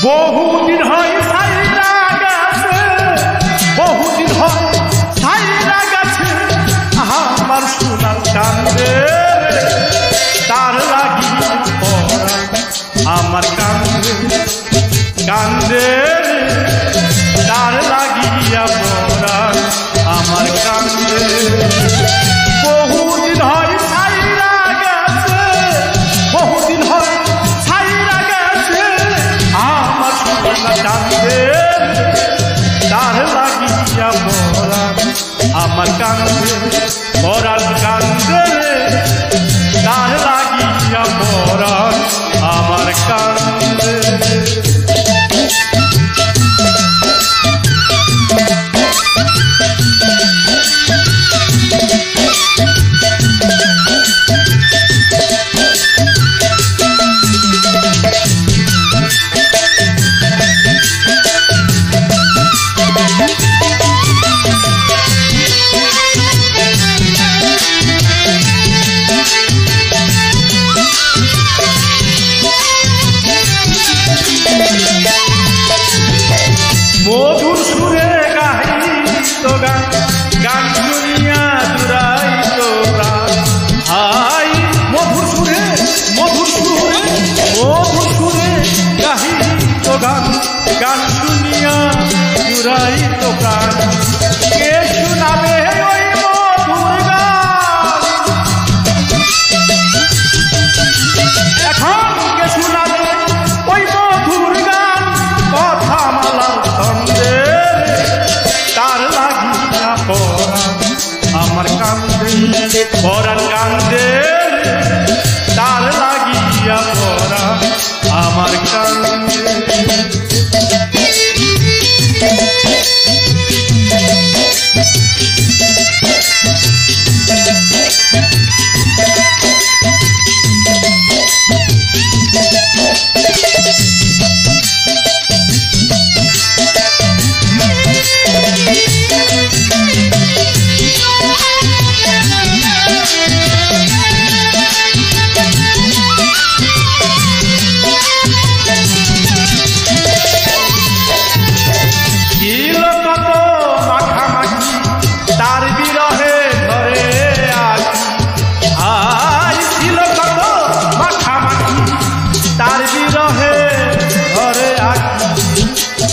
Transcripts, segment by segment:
বহুদিন হয় ছাইরা গেছে, বহুদিন হয় ছাইরা গেছে আমার সোনার কান্দে, তার লাগিয়া পরাণ আমার কান্দে কান্দে, তার লাগিয়া পরাণ আমার কান্দে। বহুদিন হয় ছাইরা গেছে, বহুদিন হয় ছাইরা গেছে আমার সোনার কান্দে, তার লাগিয়া পরাণ আমার কান্দে, পরাণ কান্দে, তার লাগিয়া পরাণ আমার কান্দে। মধুর সুরে গাইতো গান, গান শুনিয়া জুড়াইতো প্রাণ। হাই মধুর সুরে, মধুর সুরে, মধুর সুরে গাইতো গান, গান শুনিয়া জুড়াইতো প্রাণ। কে শুনাবে ওই মধুর গান, এখন কে শুনাবে ওই মধুর গান, কথা মালার ছন্দে, তার লাগিয়া পরাণ আমার কান্দে, পরাণ কান্দে, তার লাগিয়া পরাণ আমার কান্দে।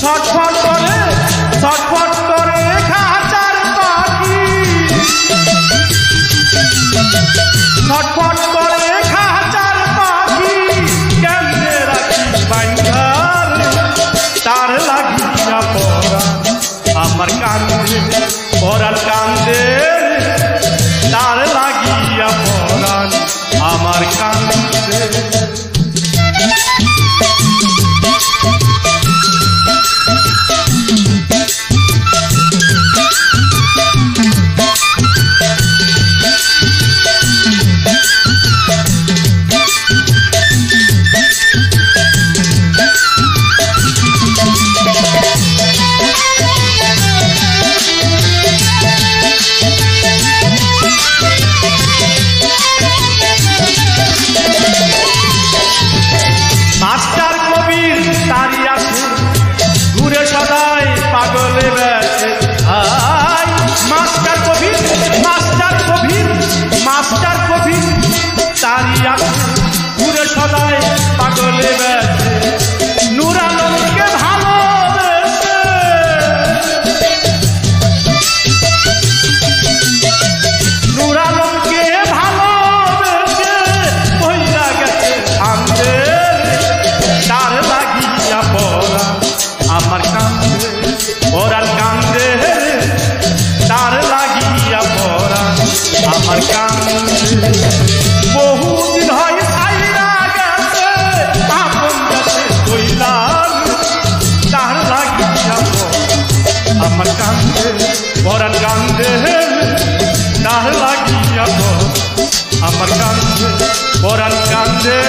ছটফট করে, ছটফট করে খাঁচার পাখি, ছটফট করে খাঁচার পাখি, কেমনে রাখি বাইন্ধার, তার লাগিয়া পরাণ আমার কান্দে, পরাণ কান্দে, তার লাগিয়া পরাণ আমার কান্দে। মাস্টার কবির তারি আছে ঘুরে সদাই পাগলে বেছে, হাই মাস্টার কবির, মাস্টার কবির, মাস্টার কবির তারি আছে ঘুরে সদাই পাগলে বেছে। নূর আলমকে ভালোবেসে, নূর আলমকে ভালোবেসে বইলা গেছে আন্দে, তার লাগিয়া পরাণ আমার কান্দে, পরাণ কান্দে, তার লাগিয়া পরাণ আমার কান্দে। বহুদিন হয় ছাইরা গেছে আপন গেছে কইলাম, তার লাগিয়া পরাণ আমার কান্দে, পরাণ কান্দে, তার লাগিয়া পরাণ আমার কান্দে, পরাণ কান্দে।